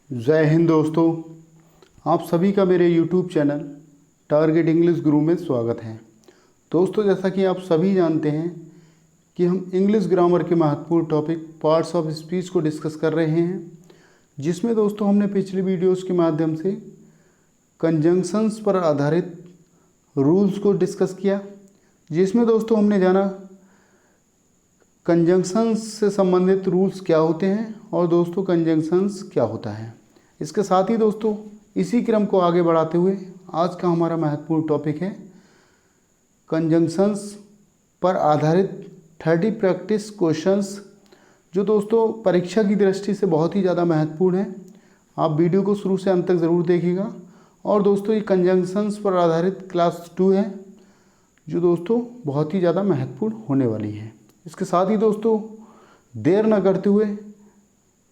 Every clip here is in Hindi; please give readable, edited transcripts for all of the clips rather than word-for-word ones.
जय हिंद दोस्तों। आप सभी का मेरे YouTube चैनल टारगेट इंग्लिश गुरु में स्वागत है। दोस्तों, जैसा कि आप सभी जानते हैं कि हम इंग्लिश ग्रामर के महत्वपूर्ण टॉपिक पार्ट्स ऑफ स्पीच को डिस्कस कर रहे हैं, जिसमें दोस्तों हमने पिछली वीडियोस के माध्यम से कंजंक्शंस पर आधारित रूल्स को डिस्कस किया, जिसमें दोस्तों हमने जाना कंजंक्शंस से संबंधित रूल्स क्या होते हैं और दोस्तों कंजंक्शंस क्या होता है। इसके साथ ही दोस्तों इसी क्रम को आगे बढ़ाते हुए आज का हमारा महत्वपूर्ण टॉपिक है कंजंक्शंस पर आधारित 30 प्रैक्टिस क्वेश्चंस, जो दोस्तों परीक्षा की दृष्टि से बहुत ही ज़्यादा महत्वपूर्ण है। आप वीडियो को शुरू से अंत तक ज़रूर देखिएगा। और दोस्तों ये कंजंक्शंस पर आधारित क्लास 2 है, जो दोस्तों बहुत ही ज़्यादा महत्वपूर्ण होने वाली है। इसके साथ ही दोस्तों देर न करते हुए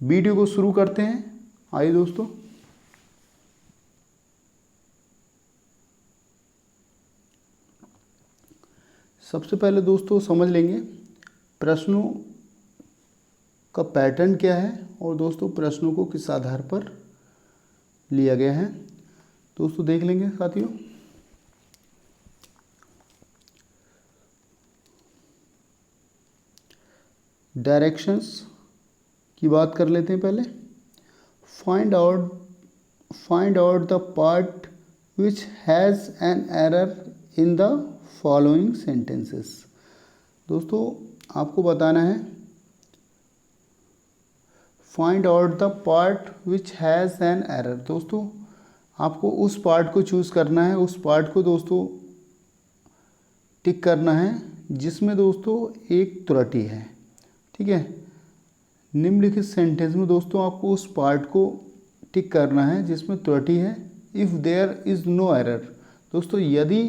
वीडियो को शुरू करते हैं। आइए दोस्तों, सबसे पहले दोस्तों समझ लेंगे प्रश्नों का पैटर्न क्या है और दोस्तों प्रश्नों को किस आधार पर लिया गया है। दोस्तों देख लेंगे साथियों। डायरेक्शंस की बात कर लेते हैं पहले। Find out the part which has an error in the following sentences. दोस्तों आपको बताना है find out the part which has an error. दोस्तों आपको उस पार्ट को चूज़ करना है, उस पार्ट को दोस्तों टिक करना है जिसमें दोस्तों एक त्रुटि है। ठीक है, निम्नलिखित सेंटेंस में दोस्तों आपको उस पार्ट को टिक करना है जिसमें त्रुटि है। If there is no error. दोस्तों यदि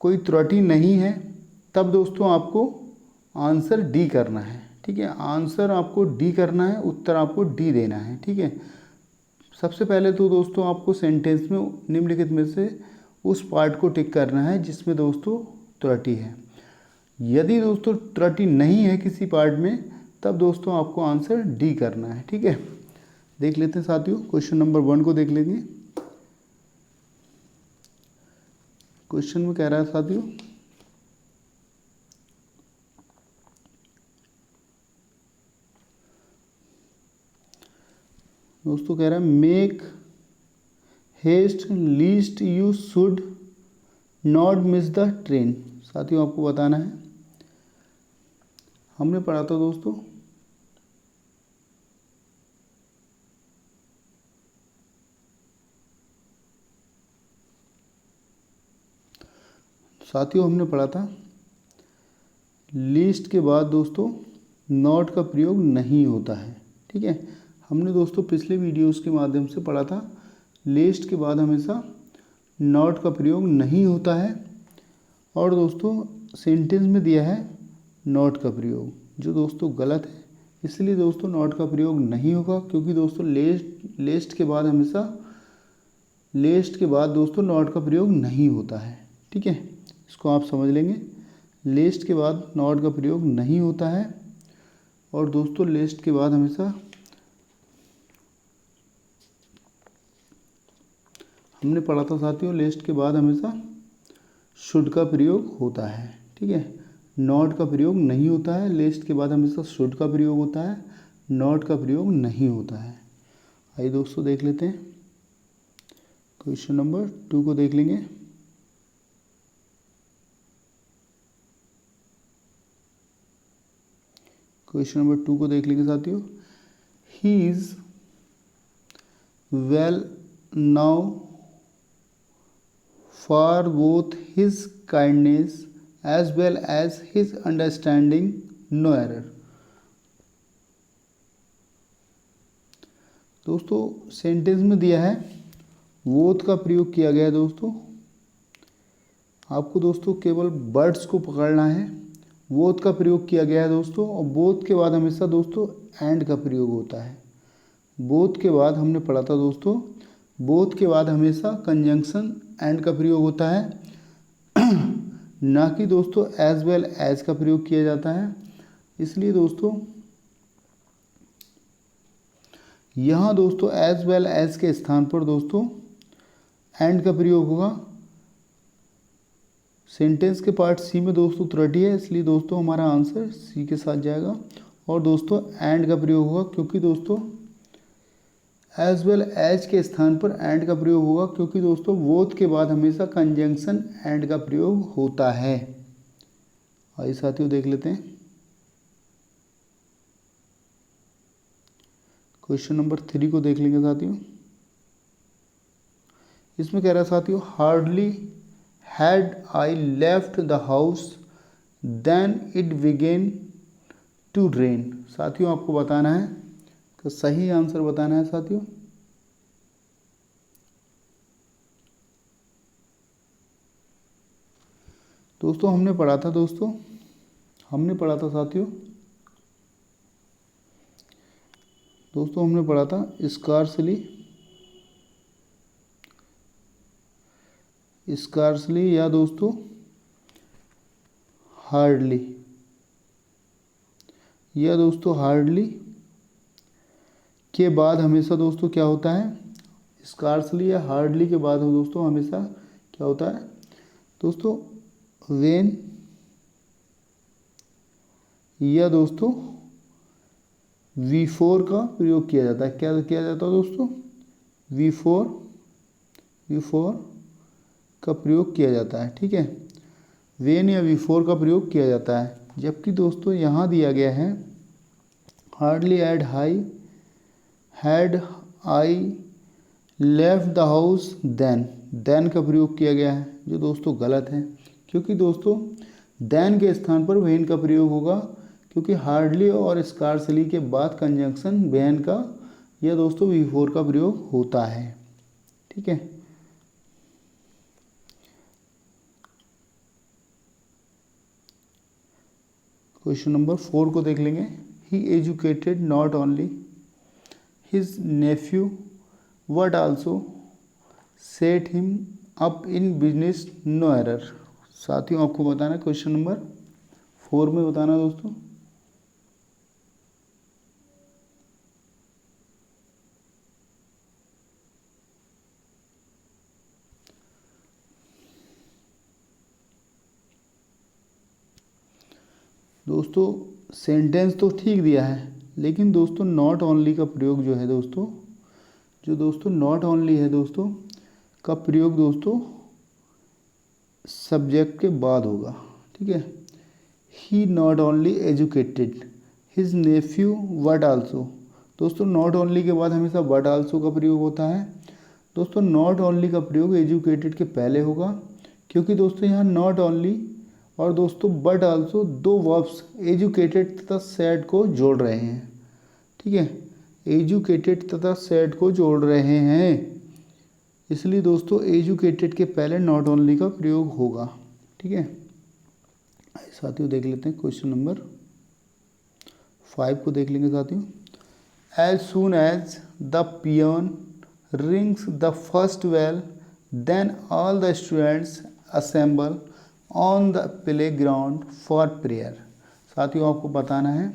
कोई त्रुटि नहीं है तब दोस्तों आपको आंसर डी करना है। ठीक है, आंसर आपको डी करना है, उत्तर आपको डी देना है। ठीक है, सबसे पहले तो दोस्तों आपको सेंटेंस में निम्नलिखित में से उस पार्ट को टिक करना है जिसमें दोस्तों त्रुटि है। यदि दोस्तों त्रुटि नहीं है किसी पार्ट में तब दोस्तों आपको आंसर डी करना है। ठीक है, देख लेते हैं साथियों। क्वेश्चन नंबर 1 को देख लेंगे। क्वेश्चन में कह रहा है साथियों, दोस्तों कह रहा है make haste lest you should not miss the train. साथियों आपको बताना है, हमने पढ़ा था दोस्तों हमने पढ़ा था लिस्ट के बाद दोस्तों नॉट का प्रयोग नहीं होता है। ठीक है, हमने दोस्तों पिछले वीडियोस के माध्यम से पढ़ा था लिस्ट के बाद हमेशा नॉट का प्रयोग नहीं होता है और दोस्तों सेंटेंस में दिया है नॉट का प्रयोग, जो दोस्तों गलत है। इसलिए दोस्तों नॉट का प्रयोग नहीं होगा, क्योंकि दोस्तों लिस्ट के बाद हमेशा दोस्तों नॉट का प्रयोग नहीं होता है। ठीक है, इसको आप समझ लेंगे। लिस्ट के बाद नॉट का प्रयोग नहीं होता है और दोस्तों लिस्ट के बाद हमेशा हमने पढ़ा था साथियों लिस्ट के बाद हमेशा शुड का प्रयोग होता है। ठीक है, नॉट का प्रयोग नहीं होता है। लिस्ट के बाद हमेशा शुड का प्रयोग होता है, नॉट का प्रयोग नहीं होता है। आइए दोस्तों देख लेते हैं। क्वेश्चन नंबर 2 को देख लेंगे। क्वेश्चन नंबर 2 को देख लेंगे साथियों। He is well now for both his kindness as well as his understanding, no error। दोस्तों सेंटेंस में दिया है बोथ का प्रयोग किया गया है। दोस्तों आपको दोस्तों केवल वर्ड्स को पकड़ना है। बोथ का प्रयोग किया गया है दोस्तों, और बोथ के बाद हमेशा दोस्तों एंड का प्रयोग होता है। बोथ के बाद हमने पढ़ा था दोस्तों, बोथ के बाद हमेशा कंजंक्शन एंड का प्रयोग होता है, ना कि दोस्तों एज वेल एज का प्रयोग किया जाता है। इसलिए दोस्तों यहाँ दोस्तों एज वेल एज के स्थान पर दोस्तों एंड का प्रयोग होगा। सेंटेंस के पार्ट सी में दोस्तों त्रुटि है, इसलिए दोस्तों हमारा आंसर सी के साथ जाएगा। और दोस्तों एंड का प्रयोग होगा क्योंकि दोस्तों एज वेल एज के स्थान पर एंड का प्रयोग होगा, क्योंकि दोस्तों बोथ के बाद हमेशा कंजंक्शन एंड का प्रयोग होता है। आइए साथियों देख लेते हैं क्वेश्चन नंबर 3 को देख लेंगे साथियों। इसमें कह रहा है साथियों, hardly had I left the house then it began to rain. साथियों आपको बताना है, तो सही आंसर बताना है साथियों। दोस्तों हमने पढ़ा था साथियों, हमने पढ़ा था स्कार्सली या दोस्तों हार्डली, या दोस्तों हार्डली के बाद हमेशा दोस्तों क्या होता है, स्कार्सली या हार्डली के बाद दोस्तों हमेशा क्या होता है दोस्तों, वेन या दोस्तों V4 का प्रयोग किया जाता है। क्या किया जाता है दोस्तों, V4 का प्रयोग किया जाता है। ठीक है, वेन या V4 का प्रयोग किया जाता है। जबकि दोस्तों यहाँ दिया गया है hardly had I left the house then का प्रयोग किया गया है, जो दोस्तों गलत है, क्योंकि दोस्तों देन के स्थान पर वेन का प्रयोग होगा, क्योंकि हार्डली और स्कार्सली के बाद कंजंक्शन वेन का या दोस्तों V4 का प्रयोग होता है। ठीक है, क्वेश्चन नंबर 4 को देख लेंगे। He educated not only his nephew but also set him up in business no error. साथियों आपको बताना है क्वेश्चन नंबर 4 में बताना दोस्तों। दोस्तों सेंटेंस तो ठीक दिया है, लेकिन दोस्तों नॉट ओनली का प्रयोग जो है दोस्तों, नॉट ओनली है दोस्तों का प्रयोग दोस्तों सब्जेक्ट के बाद होगा। ठीक है, he not only educated his nephew but also. दोस्तों नॉट ओनली के बाद हमेशा बट आल्सो का प्रयोग होता है। दोस्तों नॉट ओनली का प्रयोग एजुकेटेड के पहले होगा, क्योंकि दोस्तों यहाँ नॉट ओनली और दोस्तों बट आल्सो दो वर्ब्स एजुकेटेड तथा सैड को जोड़ रहे हैं। ठीक है, एजुकेटेड तथा सैड को जोड़ रहे हैं, इसलिए दोस्तों एजुकेटेड के पहले नॉट ओनली का प्रयोग होगा। ठीक है, साथियों देख लेते हैं क्वेश्चन नंबर 5 को देख लेंगे साथियों। As soon as the peon rings the first bell then all the students assemble on the playground for prayer. साथियों आपको बताना है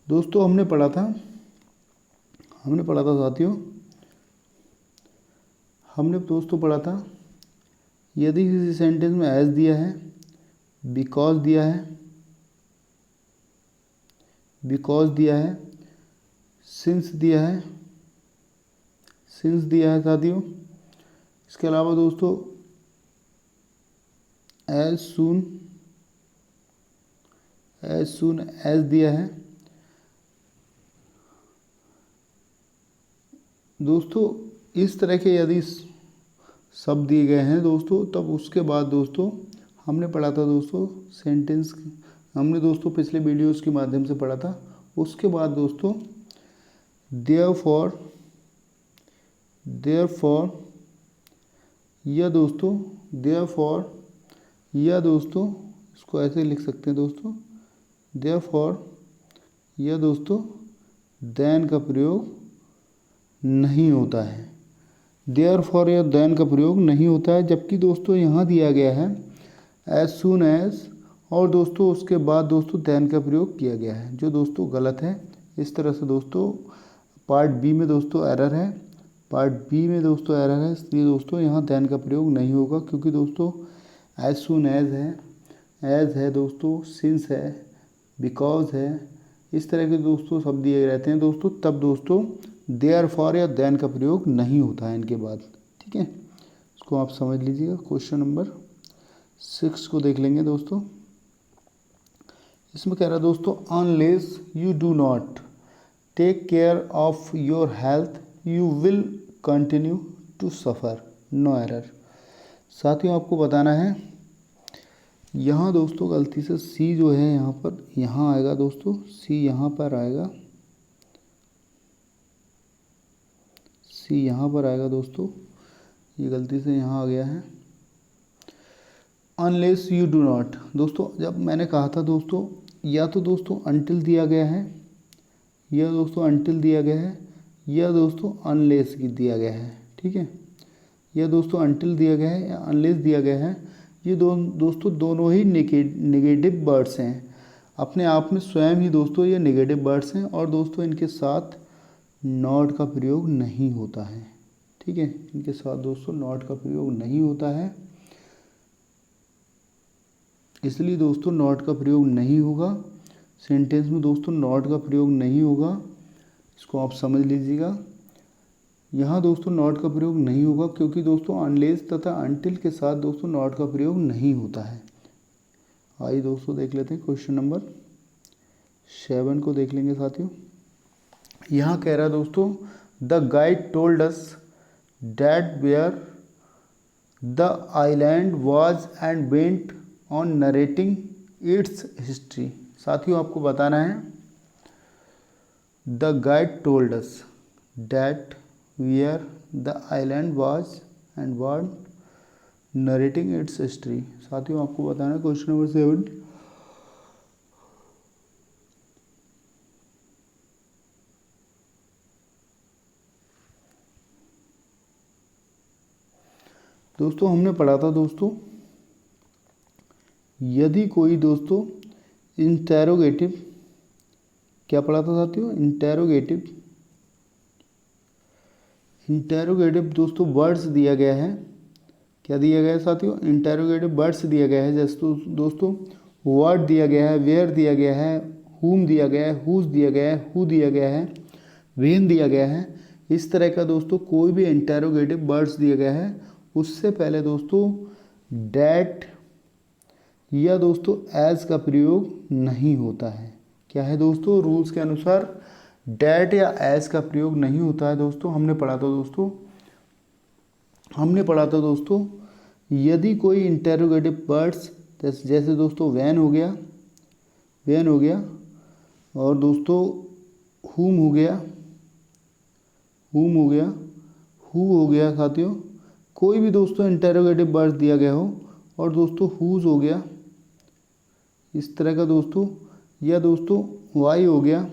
दोस्तों, हमने पढ़ा था साथियों, हमने दोस्तों पढ़ा था यदि किसी सेंटेंस में एज दिया है, बिकॉज दिया है, सिंस दिया है साथियों, इसके अलावा दोस्तों एज सून एज दिया है। दोस्तों इस तरह के यदि शब्द दिए गए हैं दोस्तों, तब उसके बाद दोस्तों हमने पढ़ा था दोस्तों सेंटेंस, हमने दोस्तों पिछले वीडियोस के माध्यम से पढ़ा था। उसके बाद दोस्तों देयरफॉर या दोस्तों इसको ऐसे लिख सकते हैं दोस्तों, देयरफॉर यह दोस्तों देन का प्रयोग नहीं होता है। देयरफॉर या देन का प्रयोग नहीं होता है, जबकि दोस्तों यहाँ दिया गया है एज सून एज, और दोस्तों उसके बाद दोस्तों देन का प्रयोग किया गया है, जो दोस्तों गलत है। इस तरह से दोस्तों पार्ट बी में दोस्तों एरर है, पार्ट बी में दोस्तों एरर है, इसलिए दोस्तों यहाँ देन का प्रयोग नहीं होगा, क्योंकि दोस्तों एज सून एज है दोस्तों, सिंस है, बिकॉज है, इस तरह के दोस्तों शब्द दिए रहते हैं दोस्तों, तब दोस्तों देयरफॉर या देन का प्रयोग नहीं होता है इनके बाद। ठीक है, इसको आप समझ लीजिएगा। क्वेश्चन नंबर 6 को देख लेंगे दोस्तों। इसमें कह रहा है दोस्तों unless you do not take care of your health you will continue to suffer, no error. साथियों आपको बताना है, यहाँ दोस्तों गलती से सी जो है यहाँ पर यहाँ आएगा दोस्तों, सी यहाँ पर आएगा, सी यहाँ पर आएगा दोस्तों, ये गलती से यहाँ आ गया है। अनलेस यू डू नॉट, दोस्तों जब मैंने कहा था दोस्तों, या तो दोस्तों अनटिल दिया गया है, या दोस्तों अनटिल दिया गया है, या दोस्तों अनलेस दिया गया है। ठीक है, या दोस्तों अनटिल दिया गया है या अनलेस दिया गया है, ये दोस्तों दोनों ही नेगेटिव वर्ड्स हैं, अपने आप में स्वयं ही दोस्तों ये नेगेटिव वर्ड्स हैं, और दोस्तों इनके साथ नॉट का प्रयोग नहीं होता है। ठीक है, इनके साथ दोस्तों नॉट का प्रयोग नहीं होता है, इसलिए दोस्तों नॉट का प्रयोग नहीं होगा सेंटेंस में, दोस्तों नॉट का प्रयोग नहीं होगा, इसको आप समझ लीजिएगा। यहाँ दोस्तों नॉट का प्रयोग नहीं होगा, क्योंकि दोस्तों अनलेस तथा अनटिल के साथ दोस्तों नॉट का प्रयोग नहीं होता है। आइए दोस्तों देख लेते हैं क्वेश्चन नंबर 7 को देख लेंगे साथियों। यहाँ कह रहा है दोस्तों the guide told us that where the island was and went on narrating its history. साथियों आपको बताना है, the guide told us that where the island was and was narrating its history. साथियों आपको बताना है क्वेश्चन नंबर 7। दोस्तों हमने पढ़ा था दोस्तों, यदि कोई दोस्तों इंटेरोगेटिव, क्या पढ़ा था साथियों, इंटेरोगेटिव दोस्तों वर्ड्स दिया गया है, क्या दिया गया है साथियों, इंटेरोगेटिव वर्ड्स दिया गया है। जैसे दोस्तों वर्ड दिया गया है, वेयर दिया गया है, हुम दिया गया है, हुज दिया गया है, हु दिया गया है, व्हेन दिया गया है, इस तरह का दोस्तों कोई भी इंटेरोगेटिव वर्ड्स दिया गया है, उससे पहले दोस्तों डैट या दोस्तों एज का प्रयोग नहीं होता है। क्या है दोस्तों, रूल्स के अनुसार डैट या एज का प्रयोग नहीं होता है दोस्तों। हमने पढ़ा था दोस्तों यदि कोई इंटेरोगेटिव वर्ड्स जैसे दोस्तों वैन हो गया, और दोस्तों हुम हो गया, हु हो गया साथियों, कोई भी दोस्तों इंटेरोगेटिव वर्ड्स दिया गया हो, और दोस्तों हुज हो गया इस तरह का दोस्तों, या दोस्तों वाई हो गया,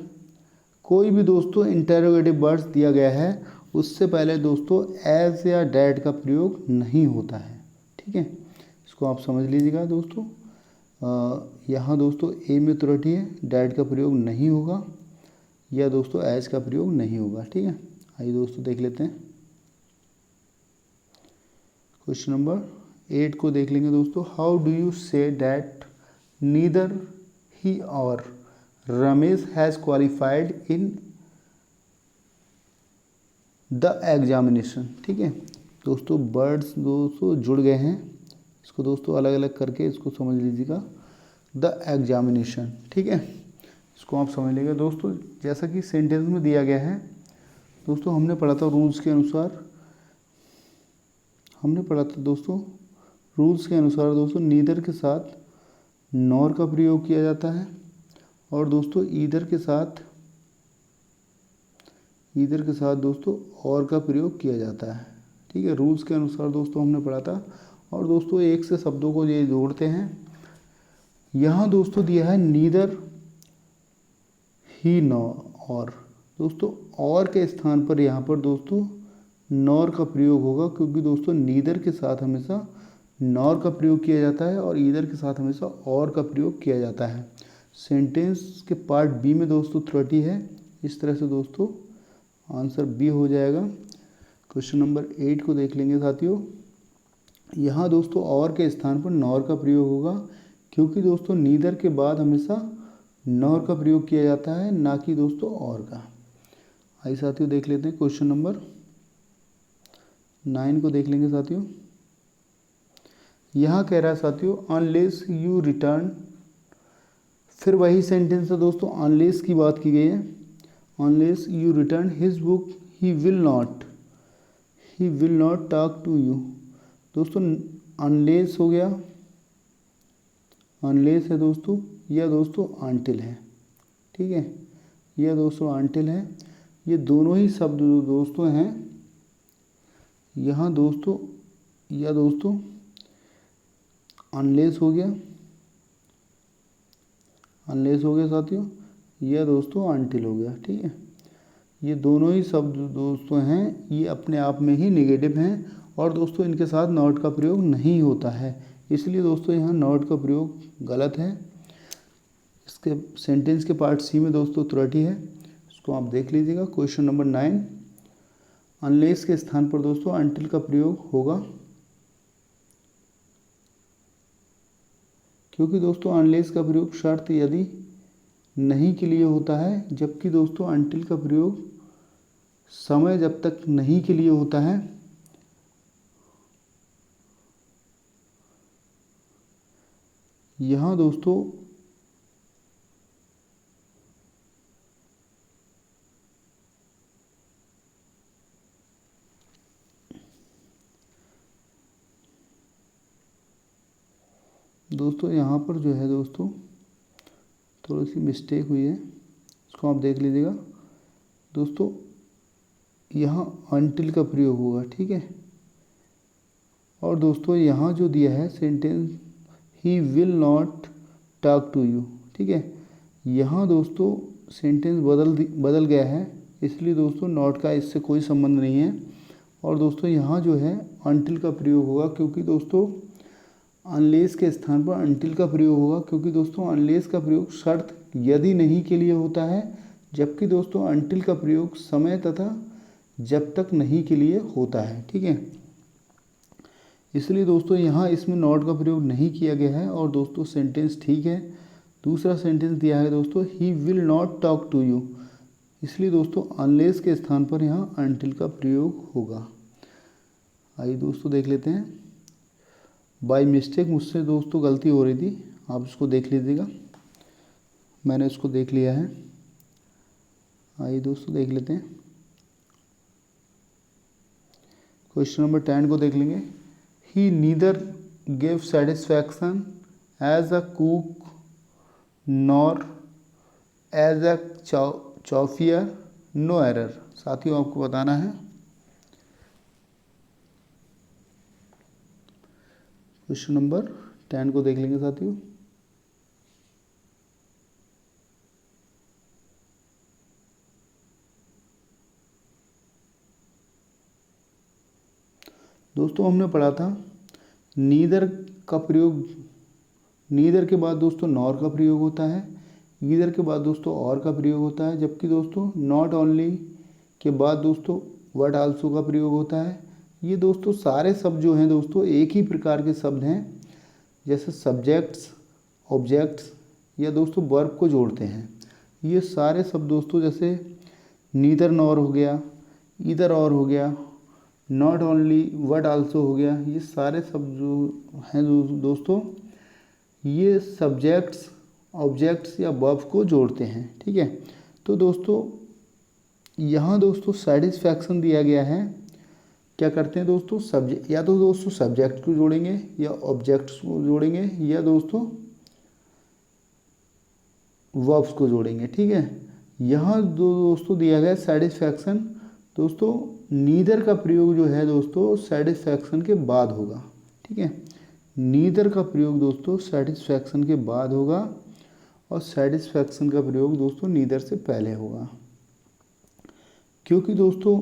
कोई भी दोस्तों इंटेरोगेटिव वर्ड्स दिया गया है, उससे पहले दोस्तों एज या डैट का प्रयोग नहीं होता है। ठीक है, इसको आप समझ लीजिएगा दोस्तों। यहाँ दोस्तों ए में त्रुटि है, डैट का प्रयोग नहीं होगा, या दोस्तों एज का प्रयोग नहीं होगा। ठीक है, आइए दोस्तों देख लेते हैं क्वेश्चन नंबर 8 को देख लेंगे दोस्तों। How do you say that neither he और Ramesh has qualified in the examination. ठीक है दोस्तों, वर्ड्स दोस्तों जुड़ गए हैं, इसको दोस्तों अलग अलग करके इसको समझ लीजिएगा, द एग्जामिनेशन। ठीक है, इसको आप समझ लीजिएगा दोस्तों। जैसा कि सेंटेंस में दिया गया है दोस्तों, हमने पढ़ा था रूल्स के अनुसार, दोस्तों नीदर के साथ नॉर का प्रयोग किया जाता है, और दोस्तों ईदर के साथ दोस्तों और का प्रयोग किया जाता है। ठीक है, रूल्स के अनुसार दोस्तों हमने पढ़ा था। और दोस्तों एक से शब्दों को ये जोड़ते हैं। यहाँ दोस्तों दिया है नीदर ही और दोस्तों और के स्थान पर यहाँ पर दोस्तों नॉर का प्रयोग होगा, क्योंकि दोस्तों नीदर के साथ हमेशा नॉर का प्रयोग किया जाता है और ईदर के साथ हमेशा और का प्रयोग किया जाता है। सेंटेंस के पार्ट बी में दोस्तों त्रुटि है। इस तरह से दोस्तों आंसर बी हो जाएगा। क्वेश्चन नंबर 8 को देख लेंगे साथियों। यहाँ दोस्तों और के स्थान पर नॉर का प्रयोग होगा, क्योंकि दोस्तों नीदर के बाद हमेशा नॉर का प्रयोग किया जाता है, ना कि दोस्तों और का। आइए साथियों देख लेते हैं क्वेश्चन नंबर 9 को देख लेंगे साथियों। यहाँ कह रहा है साथियों अनलेस यू रिटर्न, फिर वही सेंटेंस है दोस्तों, अनलेस की बात की गई है। Unless you return his book he will not talk to you. दोस्तों अनलेस हो गया, अनलेस है दोस्तों, यह दोस्तों अनटिल है, ठीक है, यह दोस्तों अनटिल है। ये दोनों ही शब्द दोस्तों हैं यहाँ दोस्तों, यह दोस्तों अनलेस हो गया, अनलेस हो गया साथियों, यह दोस्तों अनटिल हो गया, ठीक है। ये दोनों ही शब्द दोस्तों हैं, ये अपने आप में ही नेगेटिव हैं और दोस्तों इनके साथ नॉट का प्रयोग नहीं होता है, इसलिए दोस्तों यहाँ नॉट का प्रयोग गलत है। इसके सेंटेंस के पार्ट सी में दोस्तों त्रुटि है, इसको आप देख लीजिएगा। क्वेश्चन नंबर 9, अनलेस के स्थान पर दोस्तों अनटिल का प्रयोग होगा, क्योंकि दोस्तों अनलेस का प्रयोग शर्त यदि नहीं के लिए होता है, जबकि दोस्तों अनटिल का प्रयोग समय जब तक नहीं के लिए होता है। यहाँ दोस्तों यहाँ पर जो है दोस्तों थोड़ी सी मिस्टेक हुई है, इसको आप देख लीजिएगा दोस्तों। यहाँ अनटिल का प्रयोग होगा, ठीक है, और दोस्तों यहाँ जो दिया है sentence he will not talk to you, ठीक है, यहाँ दोस्तों सेंटेंस बदल गया है, इसलिए दोस्तों नॉट का इससे कोई संबंध नहीं है। और दोस्तों यहाँ जो है अनटिल का प्रयोग होगा, क्योंकि दोस्तों अनलेस के स्थान पर अनटिल का प्रयोग होगा, क्योंकि दोस्तों अनलेस का प्रयोग शर्त यदि नहीं के लिए होता है, जबकि दोस्तों अनटिल का प्रयोग समय तथा जब तक नहीं के लिए होता है, ठीक है। इसलिए दोस्तों यहाँ इसमें नॉट का प्रयोग नहीं किया गया है और दोस्तों सेंटेंस ठीक है। दूसरा सेंटेंस दिया है दोस्तों he will not talk to you, इसलिए दोस्तों अनलेस के स्थान पर यहाँ अनटिल का प्रयोग होगा। आइए दोस्तों देख लेते हैं। बाय मिस्टेक मुझसे दोस्तों गलती हो रही थी, आप इसको देख लीजिएगा, मैंने इसको देख लिया है। आइए दोस्तों देख लेते हैं। क्वेश्चन नंबर 10 को देख लेंगे। He neither give satisfaction as a cook nor as a chauffeur, no error. साथियों आपको बताना है। क्वेश्चन नंबर 10 को देख लेंगे साथियों। दोस्तों हमने पढ़ा था नीदर का प्रयोग, नीदर के बाद दोस्तों नॉर का प्रयोग होता है, ईदर के बाद दोस्तों और का प्रयोग होता है, जबकि दोस्तों नॉट ओनली के बाद दोस्तों बट आल्सो का प्रयोग होता है। ये दोस्तों सारे शब्द जो हैं दोस्तों एक ही प्रकार के शब्द हैं, जैसे सब्जेक्ट्स, ऑब्जेक्ट्स या दोस्तों वर्ब को जोड़ते हैं। ये सारे शब्द दोस्तों जैसे नीदर नॉर हो गया, ईदर और हो गया, नॉट ओनली बट आल्सो हो गया, ये सारे शब्द जो हैं दोस्तों ये सब्जेक्ट्स, ऑब्जेक्ट्स या वर्ब को जोड़ते हैं, ठीक है। तो दोस्तों यहाँ दोस्तों सेटिस्फैक्शन दिया गया है, क्या करते हैं दोस्तों सब्जेक्ट, या तो दोस्तों सब्जेक्ट को जोड़ेंगे या ऑब्जेक्ट्स को जोड़ेंगे या दोस्तों वर्ब्स को जोड़ेंगे, ठीक है। यहाँ दोस्तों दिया गया सेटिस्फैक्शन, दोस्तों नीदर का प्रयोग जो है दोस्तों सेटिस्फैक्शन के बाद होगा, ठीक है। नीदर का प्रयोग दोस्तों सेटिस्फैक्शन के बाद होगा और सेटिस्फैक्शन का प्रयोग दोस्तों नीदर से पहले होगा, क्योंकि दोस्तों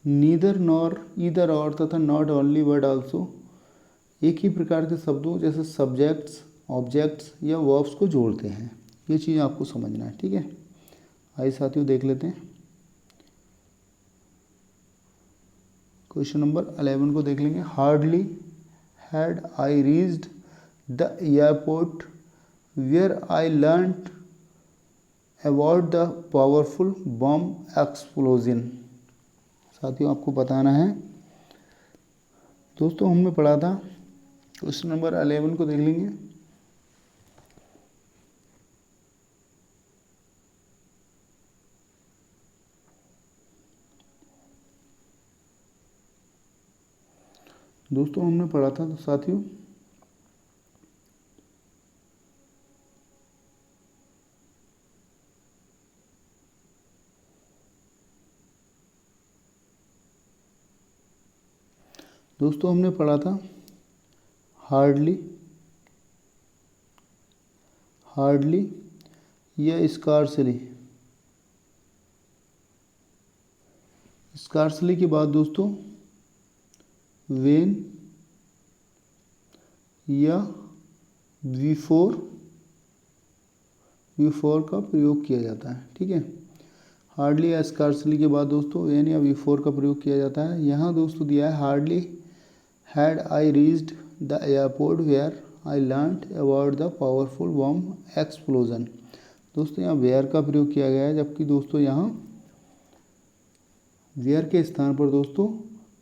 नीदर नॉर, ईदर और तथा नॉट ओनली वर्ड आल्सो एक ही प्रकार के शब्दों जैसे सब्जेक्ट्स, ऑब्जेक्ट्स या वर्ब्स को जोड़ते हैं। ये चीज़ आपको समझना है, ठीक है। आइए साथियों देख लेते हैं। क्वेश्चन नंबर 11 को देख लेंगे। Hardly had I reached the airport where I learned about the powerful bomb explosion. साथियों आपको बताना है दोस्तों, हमने पढ़ा था। क्वेश्चन नंबर 11 को देख लेंगे। दोस्तों हमने पढ़ा था तो साथियों हमने पढ़ा था हार्डली या स्कार्सली के बाद दोस्तों वेन या बिफोर का प्रयोग किया जाता है, ठीक है। हार्डली या स्कार्सली के बाद दोस्तों वेन या बिफोर का प्रयोग किया जाता है। यहाँ दोस्तों दिया है hardly had I reached the airport where I learned about the powerful bomb explosion. दोस्तों यहाँ वेयर का प्रयोग किया गया है, जबकि दोस्तों यहाँ वेयर के स्थान पर दोस्तों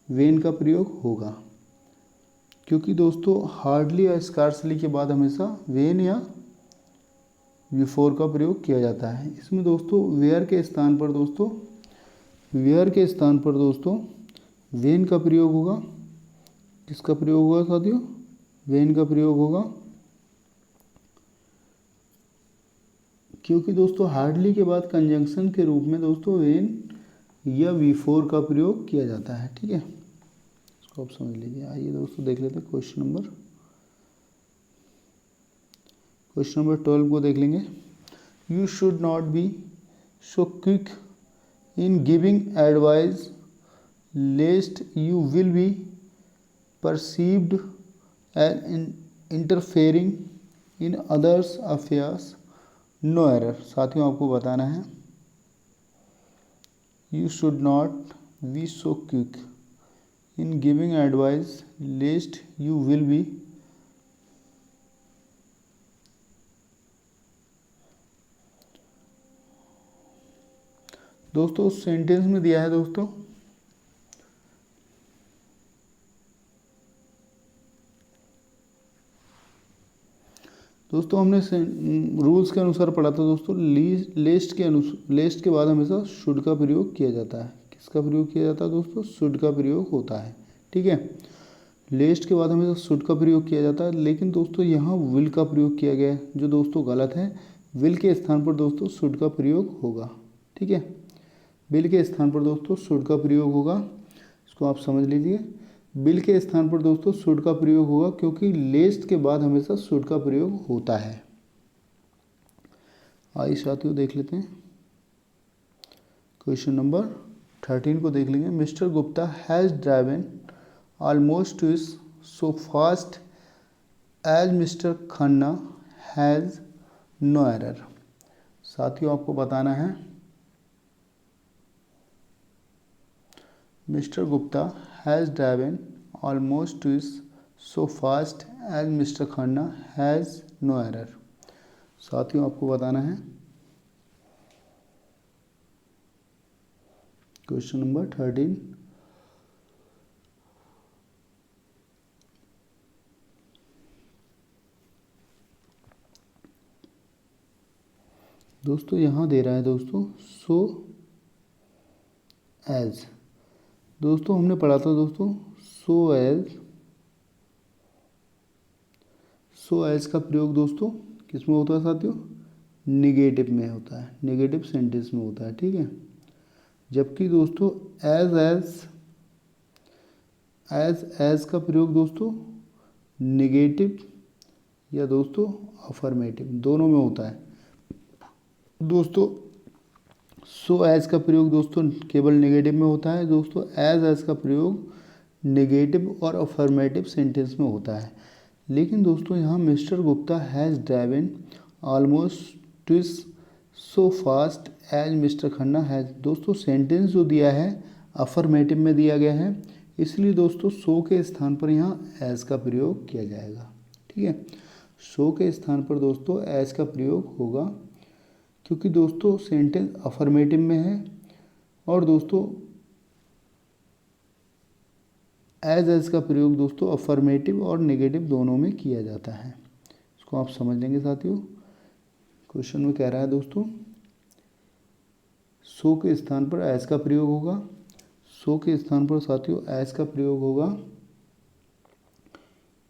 वेन का प्रयोग होगा, क्योंकि दोस्तों हार्डली या स्कार्सली के बाद हमेशा वेन या बिफोर का प्रयोग किया जाता है। इसमें दोस्तों वेयर के स्थान पर दोस्तों वेन का प्रयोग होगा। किसका प्रयोग होगा साथियों? वेन का प्रयोग होगा, क्योंकि दोस्तों हार्डली के बाद कंजंक्शन के रूप में दोस्तों वेन या बिफोर का प्रयोग किया जाता है, ठीक है। इसको आप समझ लीजिए। आइए दोस्तों देख लेते हैं क्वेश्चन नंबर 12 को देख लेंगे। You should not be so quick in giving advice lest you will be perceived as interfering in others affairs. No error. साथियों आपको बताना है you should not be so quick in giving advice lest you will be दोस्तों सेंटेंस में दिया है दोस्तों हमने रूल्स के अनुसार पढ़ा था दोस्तों। लेस्ट के बाद हमेशा शुड का प्रयोग किया जाता है। किसका प्रयोग किया जाता है दोस्तों? शुड का प्रयोग होता है, ठीक है। लेस्ट के बाद हमेशा शुड का प्रयोग किया जाता है, लेकिन दोस्तों यहाँ विल का प्रयोग किया गया है, जो दोस्तों गलत है। विल के स्थान पर दोस्तों शुड का प्रयोग होगा, ठीक है। विल के स्थान पर दोस्तों शुड का प्रयोग होगा, इसको आप समझ लीजिए। विल के स्थान पर दोस्तों शुड का प्रयोग होगा, क्योंकि लेस्ट के बाद हमेशा शुड का प्रयोग होता है। आइए साथियों देख लेते हैं क्वेश्चन नंबर 13 को देख लेंगे। Mister Gupta has driven almost is so fast as mister Khanna has no error. साथियों आपको बताना है Mr. Gupta has driven almost twice so fast as Mr. Khanna has no error। साथियों आपको बताना है क्वेश्चन नंबर 13। दोस्तों यहाँ दे रहा है दोस्तों सो एज। दोस्तों हमने पढ़ा था दोस्तों सो एज का प्रयोग दोस्तों किस में होता है साथियों? निगेटिव में होता है, निगेटिव सेंटेंस में होता है, ठीक है। जबकि दोस्तों एज का प्रयोग दोस्तों निगेटिव या दोस्तों अफर्मेटिव, दोनों में होता है। दोस्तों सो एज का प्रयोग दोस्तों केवल नेगेटिव में होता है दोस्तों। एज का प्रयोग नेगेटिव और अफर्मेटिव सेंटेंस में होता है। लेकिन दोस्तों यहाँ mister Gupta has driven almost twice so fast as mister Khanna has, दोस्तों सेंटेंस जो दिया है अफर्मेटिव में दिया गया है, इसलिए दोस्तों सो के स्थान पर यहाँ एज का प्रयोग किया जाएगा। ठीक है, सो के स्थान पर दोस्तों एज का प्रयोग होगा, क्योंकि दोस्तों सेंटेंस अफर्मेटिव में है और दोस्तों एज का प्रयोग दोस्तों अफर्मेटिव और नेगेटिव दोनों में किया जाता है। इसको आप समझ लेंगे साथियों। क्वेश्चन में कह रहा है दोस्तों सो के स्थान पर एज का प्रयोग होगा। सो के स्थान पर साथियों एज का प्रयोग होगा,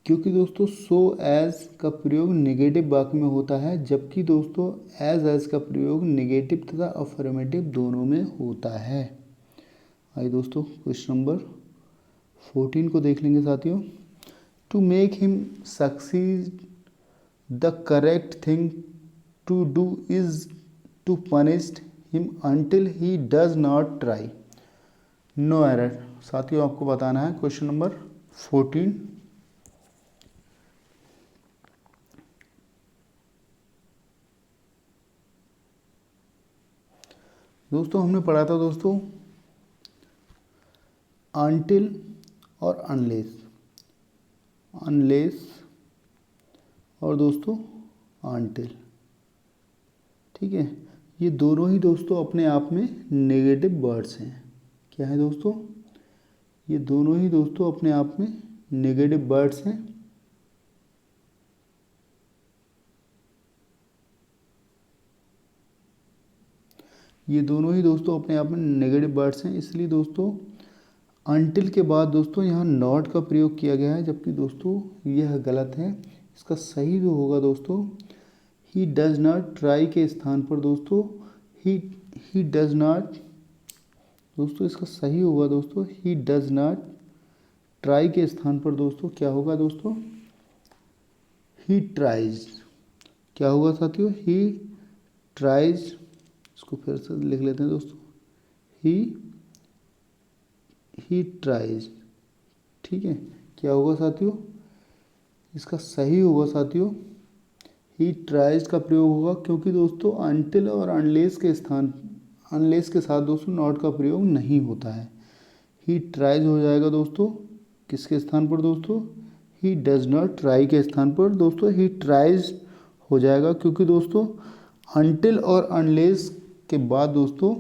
क्योंकि दोस्तों सो एज का प्रयोग नेगेटिव वाक्य में होता है, जबकि दोस्तों एज का प्रयोग नेगेटिव तथा अफर्मेटिव दोनों में होता है। आइए दोस्तों क्वेश्चन नंबर 14 को देख लेंगे साथियों। To make him succeed the correct thing to do is to punish him until he does not try, no error. साथियों आपको बताना है क्वेश्चन नंबर 14। दोस्तों हमने पढ़ा था दोस्तों अनटिल और अनलेस, अनलेस और दोस्तों अनटिल। ठीक है, ये दोनों ही दोस्तों अपने आप में नेगेटिव वर्ड्स हैं। क्या है दोस्तों, ये दोनों ही दोस्तों अपने आप में नेगेटिव वर्ड्स हैं। ये दोनों ही दोस्तों अपने आप में नेगेटिव वर्ड्स हैं, इसलिए दोस्तों अनटिल के बाद दोस्तों यहाँ नॉट का प्रयोग किया गया है, जबकि दोस्तों यह गलत है। इसका सही जो होगा दोस्तों ही डज नॉट ट्राई के स्थान पर दोस्तों ही डज नॉट, दोस्तों इसका सही होगा दोस्तों ही डज नॉट ट्राई के स्थान पर दोस्तों क्या होगा दोस्तों ही ट्राइज। क्या होगा साथियों, ही ट्राइज। इसको फिर से लिख लेते हैं दोस्तों, ही ट्राइज। ठीक है, क्या होगा साथियों, इसका सही होगा साथियों ही ट्राइज का प्रयोग होगा, क्योंकि दोस्तों अनटिल और अनलेस के साथ दोस्तों नॉट का प्रयोग नहीं होता है। ही ट्राइज हो जाएगा दोस्तों किसके स्थान पर दोस्तों, ही डज नॉट ट्राई के स्थान पर दोस्तों ही ट्राइज हो जाएगा, क्योंकि दोस्तों अनटिल और अनलेस के बाद दोस्तों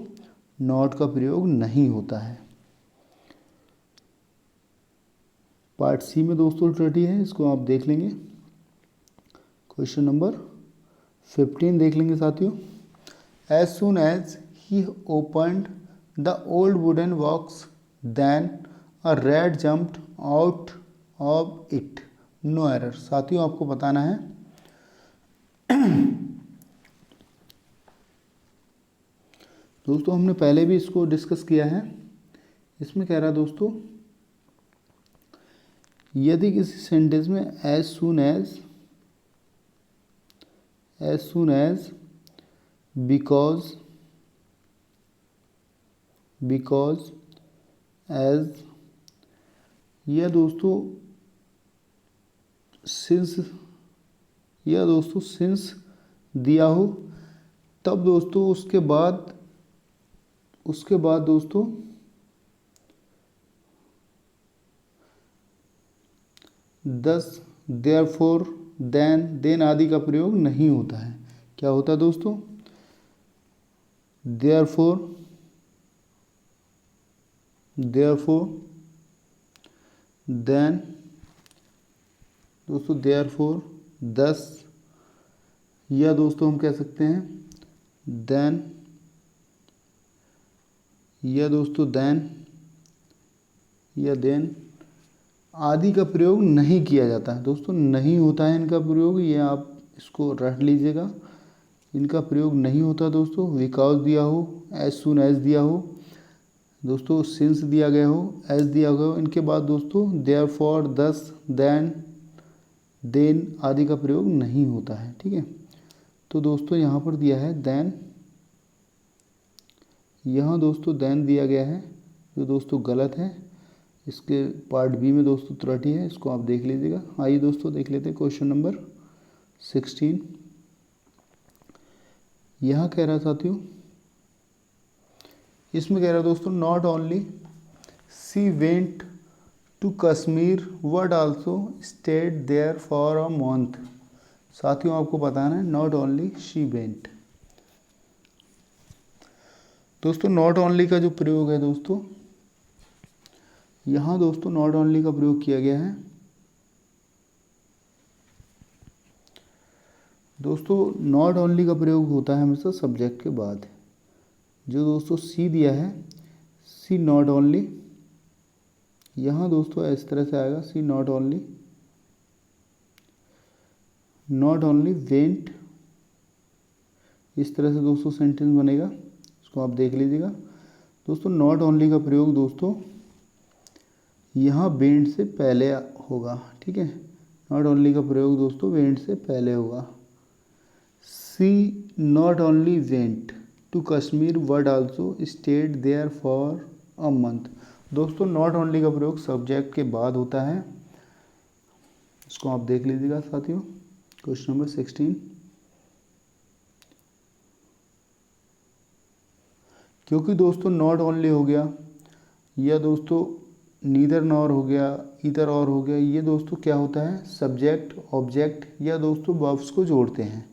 नॉट का प्रयोग नहीं होता है। पार्ट सी में दोस्तों ट्रिटी है, इसको आप देख लेंगे। क्वेश्चन नंबर 15 देख लेंगे साथियों। As soon as he opened the old wooden box then a rat jumped out of it, no error. साथियों आपको बताना है दोस्तों हमने पहले भी इसको डिस्कस किया है। इसमें कह रहा है दोस्तों यदि किसी सेंटेंस में as soon as because as या दोस्तों सिंस दिया हो, तब दोस्तों उसके बाद दोस्तों दस देयरफॉर देन आदि का प्रयोग नहीं होता है। क्या होता है दोस्तों, देयरफॉर देन दोस्तों देयरफॉर 10, या दोस्तों हम कह सकते हैं देन, या दोस्तों देन या देन आदि का प्रयोग नहीं किया जाता है। दोस्तों नहीं होता है इनका प्रयोग, ये आप इसको रट लीजिएगा। इनका प्रयोग नहीं होता दोस्तों। बिकॉज दिया हो, एज सुन एज दिया हो दोस्तों, सिंस दिया गया हो, एज दिया गया हो, इनके बाद दोस्तों देयरफॉर 10, देन देन आदि का प्रयोग नहीं होता है। ठीक है, तो दोस्तों यहाँ पर दिया है देन, यहाँ दोस्तों देन दिया गया है जो दोस्तों गलत है। इसके पार्ट बी में दोस्तों त्रुटि है, इसको आप देख लीजिएगा। आइए दोस्तों देख लेते हैं क्वेश्चन नंबर 16। यहाँ कह रहा साथियों, इसमें कह रहा दोस्तों not only she went to Kashmir but also stayed there for a month. साथियों आपको बताना है नॉट ओनली शी वेंट। दोस्तों नॉट ओनली का जो प्रयोग है दोस्तों, यहाँ दोस्तों नॉट ओनली का प्रयोग किया गया है। दोस्तों नॉट ओनली का प्रयोग होता है हमेशा सब्जेक्ट के बाद। जो दोस्तों सी दिया है, सी नॉट ओनली, यहाँ दोस्तों इस तरह से आएगा, सी नॉट ओनली वेंट, इस तरह से दोस्तों सेंटेंस बनेगा। इसको आप देख लीजिएगा। दोस्तों नॉट ओनली का प्रयोग दोस्तों यहाँ वेंट से पहले होगा। ठीक है, नॉट ओनली का प्रयोग दोस्तों वेंट से पहले होगा। She not only went to Kashmir but also stayed there for a month. दोस्तों नॉट ओनली का प्रयोग सब्जेक्ट के बाद होता है। इसको आप देख लीजिएगा साथियों। क्वेश्चन नंबर 16, क्योंकि दोस्तों नॉट ओनली हो गया या दोस्तों नीदर नॉर हो गया, ईदर और हो गया, ये दोस्तों क्या होता है, सब्जेक्ट ऑब्जेक्ट या दोस्तों वर्ब्स को जोड़ते हैं।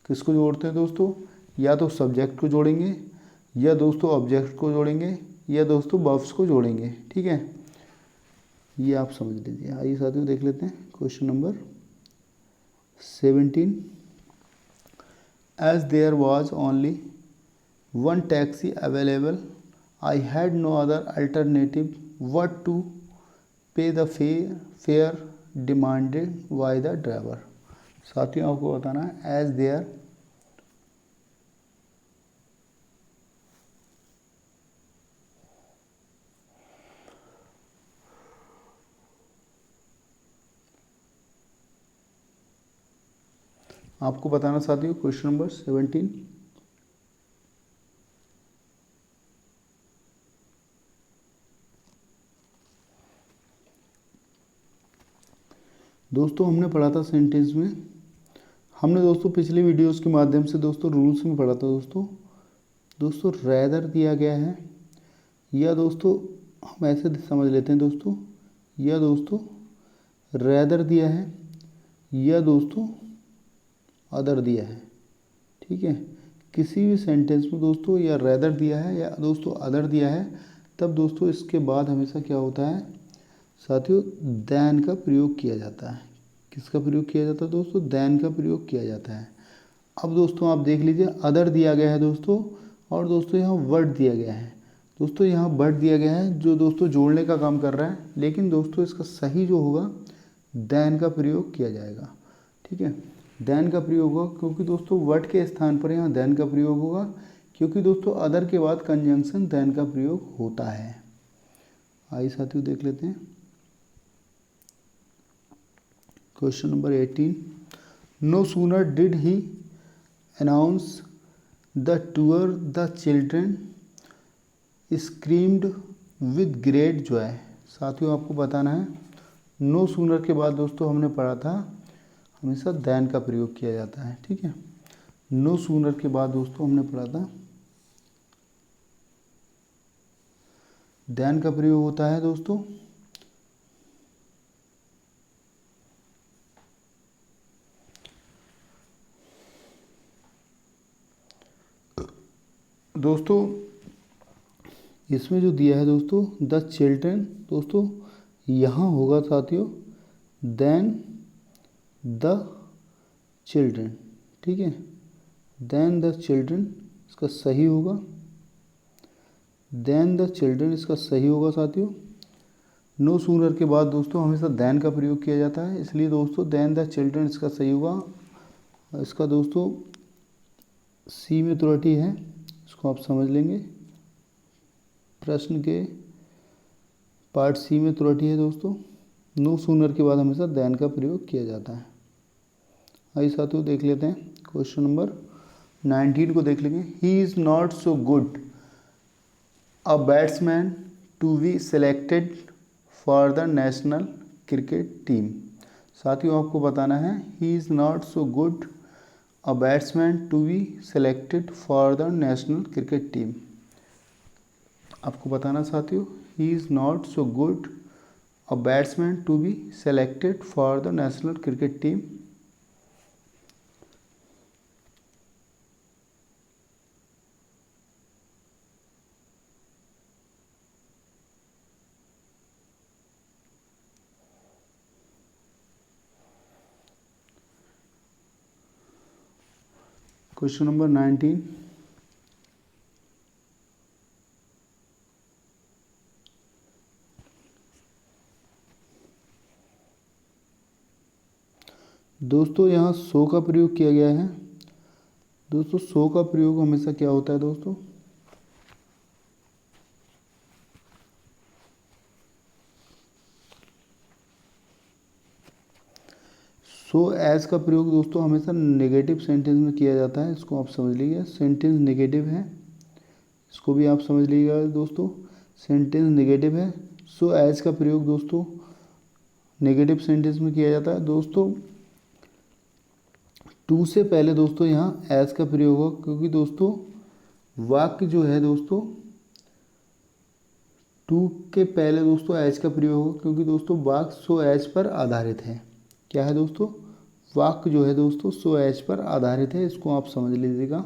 किसको जोड़ते हैं दोस्तों, या तो सब्जेक्ट को जोड़ेंगे या दोस्तों ऑब्जेक्ट को जोड़ेंगे या दोस्तों वर्ब्स को जोड़ेंगे। ठीक है, ये आप समझ लीजिए। आइए साथियों देख लेते हैं question number 17। As there was only one taxi available I had no other alternative but to pay the fare demanded by the driver. साथियों आपको बताना है एज देयर आपको बताना साथियों क्वेश्चन नंबर 17। दोस्तों हमने पढ़ा था सेंटेंस में, हमने दोस्तों पिछली वीडियोस के माध्यम से दोस्तों रूल्स में पढ़ा था दोस्तों रैदर दिया गया है या दोस्तों हम ऐसे समझ लेते हैं दोस्तों, या दोस्तों रैदर दिया है या दोस्तों अदर दिया है। ठीक है, किसी भी सेंटेंस में दोस्तों या रैदर दिया है या दोस्तों अदर दिया है, तब दोस्तों इसके बाद हमेशा क्या होता है साथियों, देन का प्रयोग किया जाता है। किसका प्रयोग किया जाता है दोस्तों, देन का प्रयोग किया जाता है। अब दोस्तों आप देख लीजिए, अदर दिया गया है दोस्तों और दोस्तों यहाँ वर्ड दिया गया है। दोस्तों यहाँ वर्ड दिया गया है जो दोस्तों जोड़ने का काम कर रहा है, लेकिन दोस्तों इसका सही जो होगा देन का प्रयोग किया जाएगा। ठीक है, देन का प्रयोग होगा क्योंकि दोस्तों वर्ड के स्थान पर यहाँ देन का प्रयोग होगा, क्योंकि दोस्तों अदर के बाद कंजंक्शन देन का प्रयोग होता है। आइए साथियों देख लेते हैं question number 18। No sooner did he announce the tour the children screamed with great joy. साथियों आपको बताना है नो सूनर के बाद दोस्तों हमने पढ़ा था हमेशा देन का प्रयोग किया जाता है। ठीक है, नो सूनर के बाद दोस्तों हमने पढ़ा था देन का प्रयोग होता है दोस्तों इसमें जो दिया है दोस्तों द चिल्ड्रेन, दोस्तों यहाँ होगा साथियों देन द चिल्ड्रेन। ठीक है, देन द चिल्ड्रेन इसका सही होगा, देन द चिल्ड्रेन इसका सही होगा साथियों। नो सूनर के बाद दोस्तों हमेशा देन का प्रयोग किया जाता है, इसलिए दोस्तों देन द चिल्ड्रेन इसका सही होगा। इसका दोस्तों सी में त्रुटि है, इसको आप समझ लेंगे। प्रश्न के पार्ट सी में त्रुटि है दोस्तों, नो सूनर के बाद हमेशा देन का प्रयोग किया जाता है। आइए साथियों देख लेते हैं क्वेश्चन नंबर 19 को देख लेंगे। He is not so good a batsman to be selected for the national cricket team. साथियों आपको बताना है he is not so good a batsman to be selected for the national cricket team. आपको बताना साथियों he is not so good a batsman to be selected for the national cricket team. Question number 19। दोस्तों यहाँ सो का प्रयोग किया गया है। दोस्तों सो का प्रयोग हमेशा क्या होता है दोस्तों, सो एज का प्रयोग दोस्तों हमेशा नेगेटिव सेंटेंस में किया जाता है। इसको आप समझ लीजिए, सेंटेंस नेगेटिव है, इसको भी आप समझ लीजिएगा दोस्तों, सेंटेंस नेगेटिव है। सो एज का प्रयोग दोस्तों नेगेटिव सेंटेंस में किया जाता है। दोस्तों टू से पहले दोस्तों यहाँ एज का प्रयोग होगा, क्योंकि दोस्तों वाक्य जो है दोस्तों टू के पहले दोस्तों एज का प्रयोग होगा, क्योंकि दोस्तों वाक्य सो एज पर आधारित है। क्या है दोस्तों, वाक्य जो है दोस्तों सो एज पर आधारित है, इसको आप समझ लीजिएगा।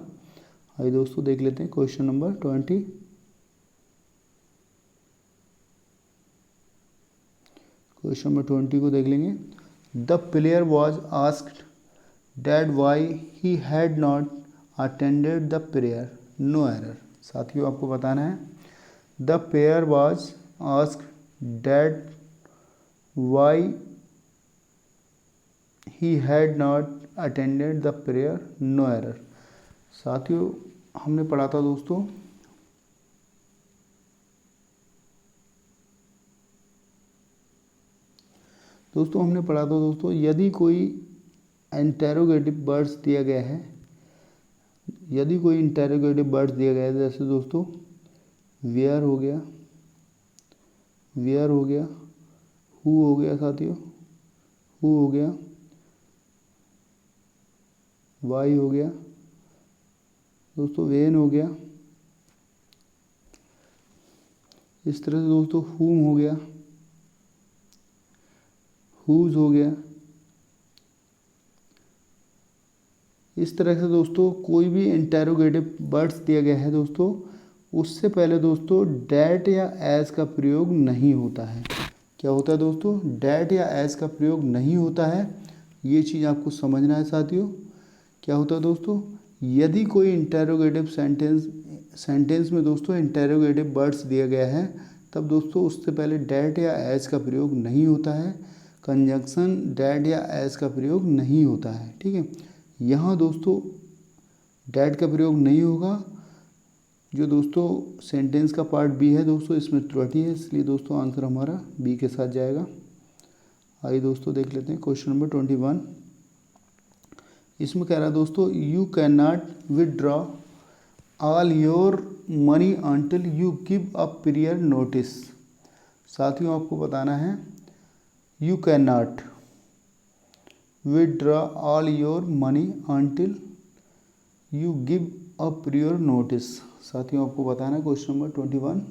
आइए दोस्तों देख लेते हैं क्वेश्चन नंबर 20। क्वेश्चन नंबर 20 को देख लेंगे। The player was asked that why he had not attended the prayer, no error. साथियों आपको बताना है the player was asked that why he had not attended the prayer, no error. साथियों हमने पढ़ा था दोस्तों हमने पढ़ा था दोस्तों यदि कोई इंटेरोगेटिव वर्ड्स दिया गया है, यदि कोई इंटेरोगेटिव वर्ड्स दिया गया है, जैसे दोस्तों वेयर हो गया, वेयर हो गया, हु हो गया साथियों, हु हो गया, वाई हो गया दोस्तों, वेन हो गया, इस तरह से दोस्तों हुम हो गया, हुज हो गया। इस तरह से दोस्तों कोई भी इंटेरोगेटिव वर्ड्स दिया गया है दोस्तों, उससे पहले दोस्तों डैट या एज का प्रयोग नहीं होता है। क्या होता है दोस्तों, डैट या एज का प्रयोग नहीं होता है, ये चीज़ आपको समझना है साथियों। क्या होता है दोस्तों, यदि कोई इंटेरोगेटिव सेंटेंस में दोस्तों इंटेरोगेटिव वर्ड्स दिया गया है, तब दोस्तों उससे पहले डैट या एज का प्रयोग नहीं होता है, कंजंक्शन डैट या एज का प्रयोग नहीं होता है। ठीक है, यहाँ दोस्तों डैट का प्रयोग नहीं होगा। जो दोस्तों सेंटेंस का पार्ट बी है दोस्तों, इसमें त्रुटि है, इसलिए दोस्तों आंसर हमारा बी के साथ जाएगा। आइए दोस्तों देख लेते हैं क्वेश्चन नंबर 21। इसमें कह रहा है दोस्तों you can not withdraw all your money until you give a prior notice. साथियों आपको बताना है you can not withdraw all your money until you give a prior notice. साथियों आपको बताना है क्वेश्चन नंबर 21।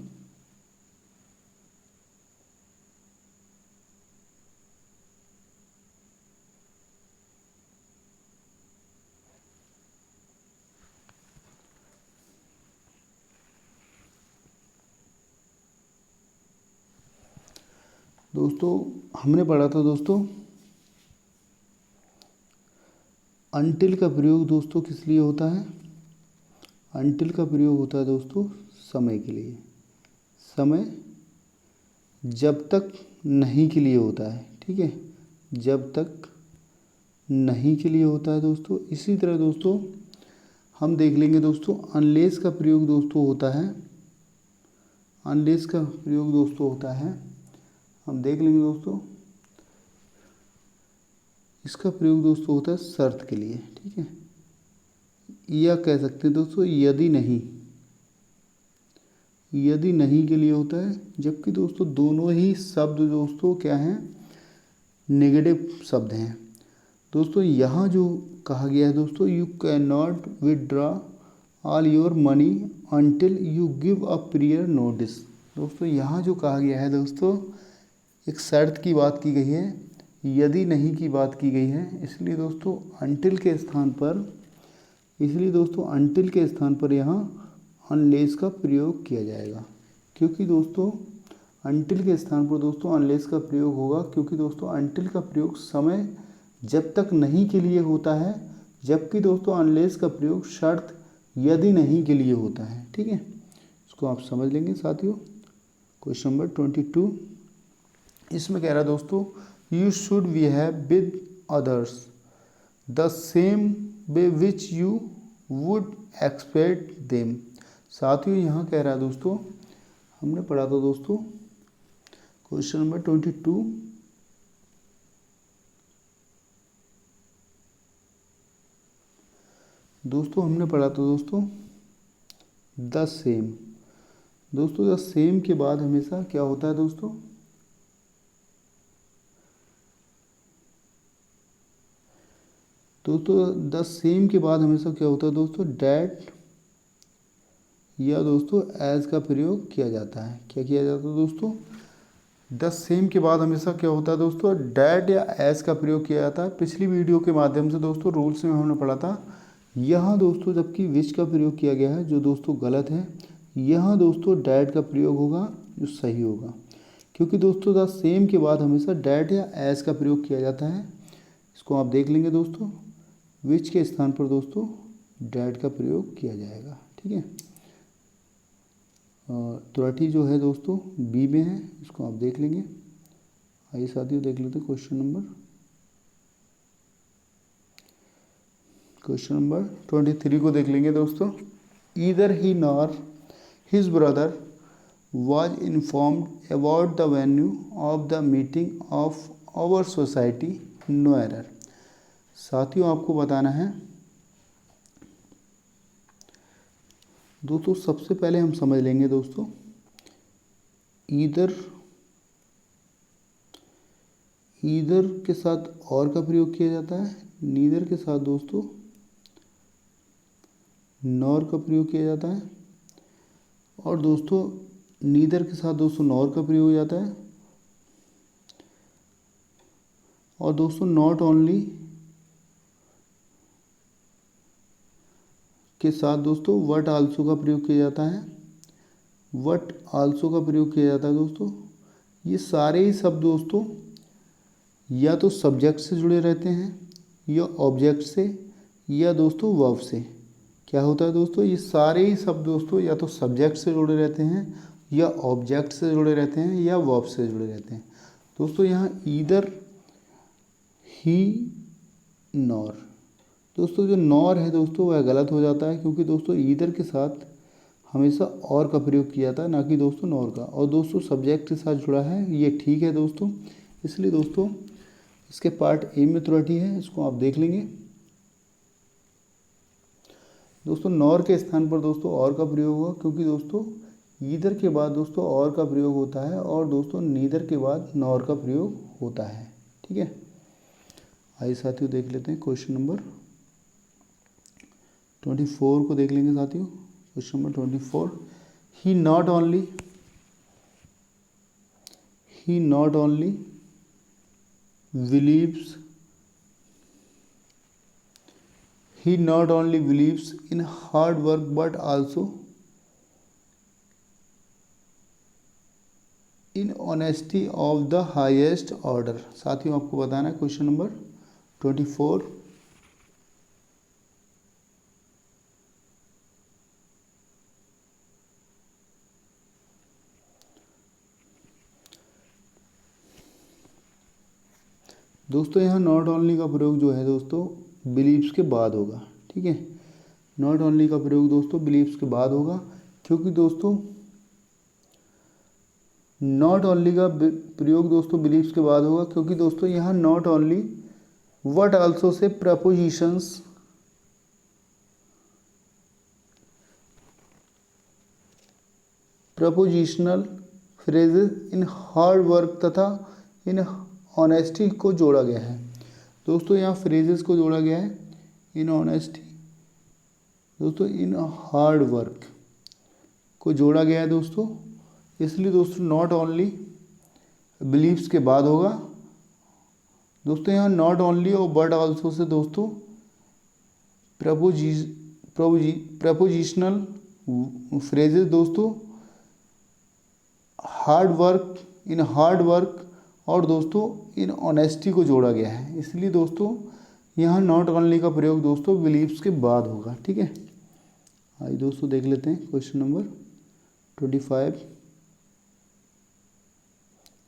दोस्तों हमने पढ़ा था दोस्तों अंटिल का प्रयोग दोस्तों किस लिए होता है, अंटिल का प्रयोग होता है दोस्तों समय के लिए, समय जब तक नहीं के लिए होता है। ठीक है, जब तक नहीं के लिए होता है दोस्तों। इसी तरह दोस्तों हम देख लेंगे दोस्तों अनलेस का प्रयोग दोस्तों होता है, अनलेस का प्रयोग दोस्तों होता है, हम देख लेंगे दोस्तों इसका प्रयोग दोस्तों होता है शर्त के लिए, ठीक है। या कह सकते हैं दोस्तों यदि नहीं, यदि नहीं के लिए होता है। जबकि दोस्तों दोनों ही शब्द दोस्तों क्या हैं, नेगेटिव शब्द हैं। दोस्तों यहाँ जो कहा गया है दोस्तों, you can not withdraw all your money until you give a prior notice. दोस्तों यहाँ जो कहा गया है दोस्तों, एक शर्त की बात की गई है, यदि नहीं की बात की गई है, इसलिए दोस्तों अनटिल के स्थान पर, इसलिए दोस्तों अनटिल के स्थान पर यहाँ अनलेस का प्रयोग किया जाएगा। क्योंकि दोस्तों अनटिल के स्थान पर दोस्तों अनलेस का प्रयोग होगा, क्योंकि दोस्तों अनटिल का प्रयोग समय जब तक नहीं के लिए होता है, जबकि दोस्तों अनलेस का प्रयोग शर्त यदि नहीं के लिए होता है, ठीक है। इसको आप समझ लेंगे साथियों। क्वेश्चन नंबर 22, इसमें कह रहा है दोस्तों, you should behave with others the same way which you would expect them. साथियों यहाँ कह रहा है दोस्तों, हमने पढ़ा था दोस्तों क्वेश्चन नंबर 22, दोस्तों हमने पढ़ा था दोस्तों द सेम। दोस्तों द सेम के बाद हमेशा क्या होता है दोस्तों, द सेम के बाद हमेशा क्या होता है दोस्तों, डैट या दोस्तों एज का प्रयोग किया जाता है। क्या किया जाता है दोस्तों, द सेम के बाद हमेशा क्या होता है दोस्तों, डैट या एज का प्रयोग किया जाता है। पिछली वीडियो के माध्यम से दोस्तों रूल्स में हमने पढ़ा था, यहाँ दोस्तों जबकि विच का प्रयोग किया गया है जो दोस्तों गलत है, यहाँ दोस्तों डैट का प्रयोग होगा जो सही होगा। क्योंकि दोस्तों द सेम के बाद हमेशा डैट या एज का प्रयोग किया जाता है। इसको आप देख लेंगे दोस्तों, विच के स्थान पर दोस्तों डैट का प्रयोग किया जाएगा, ठीक है। त्रुटि जो है दोस्तों बी में है, इसको आप देख लेंगे। आइए साथियों देख लेते हैं क्वेश्चन नंबर 23 को देख लेंगे दोस्तों। Either he nor his brother was informed about the venue of the meeting of our society, no error। साथियों आपको बताना है दोस्तों, सबसे पहले हम समझ लेंगे दोस्तों, ईदर के साथ और का प्रयोग किया जाता है, नीदर के साथ दोस्तों नॉर का प्रयोग किया जाता है, और दोस्तों नीदर के साथ दोस्तों नॉर का प्रयोग हो जाता है, और दोस्तों नॉट ओनली के साथ दोस्तों वट आल्सो का प्रयोग किया जाता है, वट आल्सो का प्रयोग किया जाता है दोस्तों। ये सारे ही शब्द दोस्तों या तो सब्जेक्ट से जुड़े रहते हैं या ऑब्जेक्ट से या दोस्तों वर्ब से। क्या होता है दोस्तों, ये सारे ही शब्द दोस्तों या तो सब्जेक्ट से जुड़े रहते हैं या ऑब्जेक्ट से जुड़े रहते हैं या वर्ब से जुड़े रहते हैं। दोस्तों यहाँ ईदर ही नॉर, दोस्तों जो नॉर है दोस्तों वह गलत हो जाता है, क्योंकि दोस्तों ईदर के साथ हमेशा और का प्रयोग किया जाता है, ना कि दोस्तों नॉर का। और दोस्तों सब्जेक्ट के साथ जुड़ा है, ये ठीक है दोस्तों। इसलिए दोस्तों इसके पार्ट ए में त्रुटि है, इसको आप देख लेंगे दोस्तों। नॉर के स्थान पर दोस्तों और का प्रयोग होगा, क्योंकि दोस्तों ईदर के बाद दोस्तों और का प्रयोग होता है और दोस्तों नीदर के बाद नॉर का प्रयोग होता है, ठीक है। आइए साथियों देख लेते हैं क्वेश्चन नंबर 24 को देख लेंगे साथियों। Question number 24, he not only believes in hard work but also in honesty of the highest order। साथियों आपको बताना है क्वेश्चन नंबर 24, दोस्तों यहाँ नॉट ओनली का प्रयोग जो है दोस्तों बिलीव्स के बाद होगा, ठीक है। नॉट ओनली का प्रयोग दोस्तों बिलीव्स के बाद होगा, क्योंकि दोस्तों नॉट ओनली का प्रयोग दोस्तों बिलीव्स के बाद होगा, क्योंकि दोस्तों यहाँ not only what also say propositions prepositional phrases in hard work तथा इन ऑनेस्टी को जोड़ा गया है। दोस्तों यहाँ फ्रेजेस को जोड़ा गया है इन ऑनेस्टी, दोस्तों इन हार्ड वर्क को जोड़ा गया है दोस्तों, इसलिए दोस्तों नॉट ओनली बिलीव्स के बाद होगा दोस्तों यहाँ नॉट ओनली और बट आल्सो से दोस्तों प्रपोजिशनल फ्रेजेस दोस्तों हार्ड वर्क और दोस्तों इन ऑनेस्टी को जोड़ा गया है, इसलिए दोस्तों यहाँ नॉट ओनली का प्रयोग दोस्तों बिलीव्स के बाद होगा। ठीक है, आइए दोस्तों देख लेते हैं question number 25।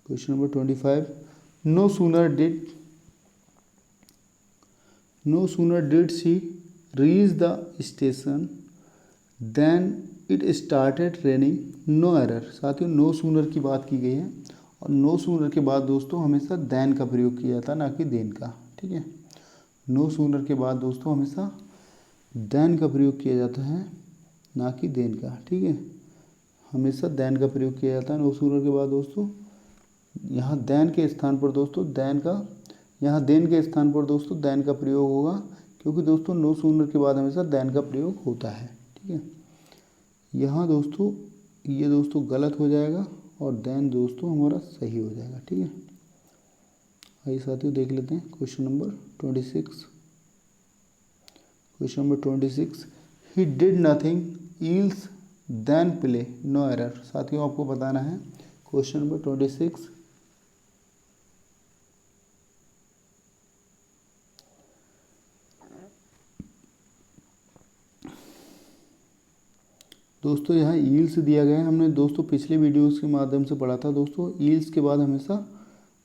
Question number 25, no sooner did she reach the station than it started raining, no error. साथियों नो सूनर की बात की गई है और नो सूनर के बाद दोस्तों हमेशा देन का प्रयोग किया जाता है, ना कि देन का। ठीक है, नो सूनर के बाद दोस्तों हमेशा देन का प्रयोग किया जाता है, ना कि देन का। ठीक है, हमेशा देन का प्रयोग किया जाता है नो सूनर के बाद दोस्तों। यहाँ देन के स्थान पर दोस्तों देन का, यहाँ देन के स्थान पर दोस्तों देन का प्रयोग होगा, क्योंकि दोस्तों नो सूनर के बाद हमेशा देन का प्रयोग होता है। ठीक है, यहाँ दोस्तों ये दोस्तों गलत हो जाएगा और देन दोस्तों हमारा सही हो जाएगा। ठीक है, आइए साथियों देख लेते हैं question number 26। Question number 26, he did nothing else than play, no error. साथियों आपको बताना है क्वेश्चन नंबर 26। दोस्तों यहाँ ईल्स दिया गया है, हमने दोस्तों पिछले वीडियोस के माध्यम से पढ़ा था दोस्तों, ईल्स के बाद हमेशा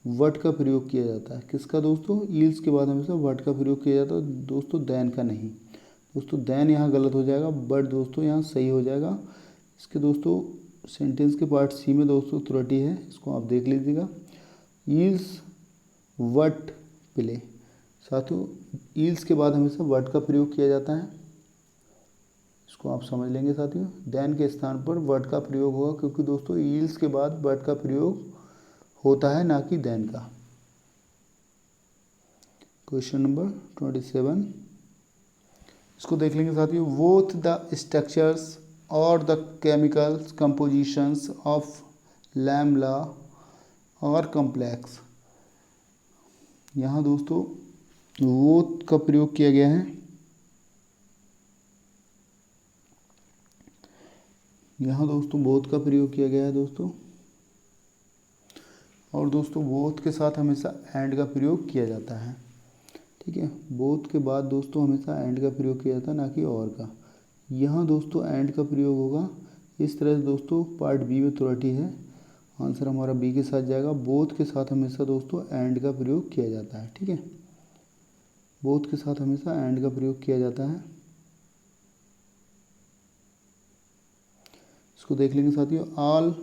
वट का प्रयोग किया जाता है। किसका दोस्तों? ईल्स के बाद हमेशा वट का प्रयोग किया जाता है दोस्तों, देन का नहीं। दोस्तों देन यहाँ गलत हो जाएगा, बट दोस्तों यहाँ सही हो जाएगा। इसके दोस्तों सेंटेंस के पार्ट सी में दोस्तों त्रुटि है, इसको आप देख लीजिएगा। ईल्स वट प्ले, साथियों ईल्स के बाद हमेशा वट का प्रयोग किया जाता है, इसको आप समझ लेंगे साथियों। देन के स्थान पर वर्ड का प्रयोग होगा, क्योंकि दोस्तों ईल्स के बाद वर्ड का प्रयोग होता है, ना कि देन का। क्वेश्चन नंबर 27, इसको देख लेंगे साथियों। बोथ द स्ट्रक्चर्स और the chemicals compositions of lamella और कम्प्लेक्स, यहाँ दोस्तों बोथ का प्रयोग किया गया है। यहाँ दोस्तों बोथ का प्रयोग किया गया है दोस्तों, और दोस्तों बोथ के साथ हमेशा एंड का प्रयोग किया जाता है। ठीक है, बोथ के बाद दोस्तों हमेशा एंड का प्रयोग किया जाता है, ना कि और का। यहाँ दोस्तों एंड का प्रयोग होगा। इस तरह से दोस्तों पार्ट बी में त्रुटि है, आंसर हमारा बी के साथ जाएगा। बोथ के साथ हमेशा दोस्तों एंड का प्रयोग किया जाता है। ठीक है, बोथ के साथ हमेशा एंड का प्रयोग किया जाता है। इसको देख लेंगे साथियों। All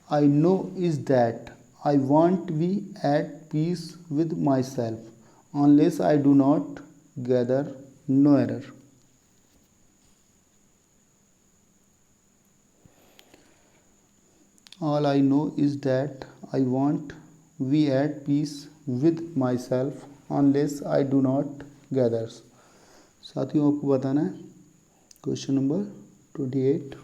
I know is that I want be at peace with myself unless I do not gather, no error. All I know is that I want be at peace with myself unless I do not gathers. साथियों आपको बताना है क्वेश्चन नंबर 28।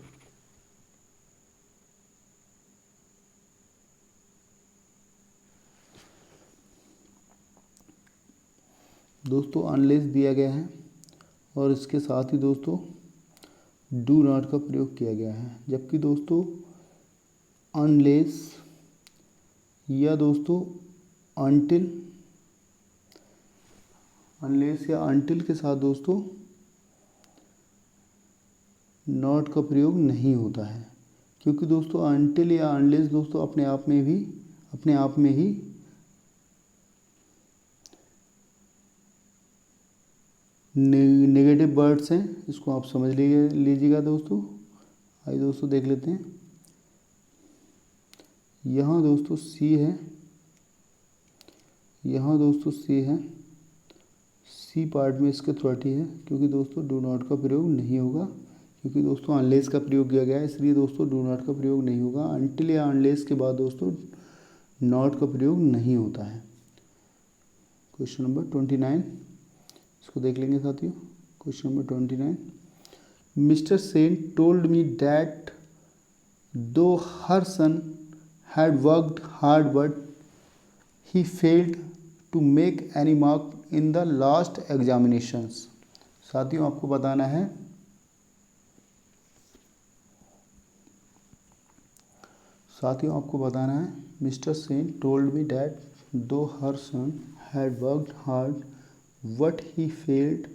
दोस्तों अनलेस दिया गया है और इसके साथ ही दोस्तों डू नॉट का प्रयोग किया गया है, जबकि दोस्तों अनलेस या दोस्तों अनटिल, अनलेस या अनटिल के साथ दोस्तों नॉट का प्रयोग नहीं होता है, क्योंकि दोस्तों अनटिल या अनलेस दोस्तों अपने आप में ही नेगेटिव वर्ड्स हैं, इसको आप समझ लीजिएगा दोस्तों। आइए दोस्तों देख लेते हैं। यहाँ दोस्तों सी है, यहाँ दोस्तों सी है सी पार्ट में इसके अथॉरिटी है, क्योंकि दोस्तों डू नॉट का प्रयोग नहीं होगा, क्योंकि दोस्तों अनलेस का प्रयोग किया गया है, इसलिए दोस्तों डू नॉट का प्रयोग नहीं होगा। अनटिल या अनलेस के बाद दोस्तों नॉट का प्रयोग नहीं होता है। क्वेश्चन नंबर 29 इसको देख लेंगे साथियों। Question number 29, mister Sen told me that though her son had worked hard but he failed to make any mark in the last examinations. साथियों आपको बताना है, mister Sen told me that though her son had worked hard but he failed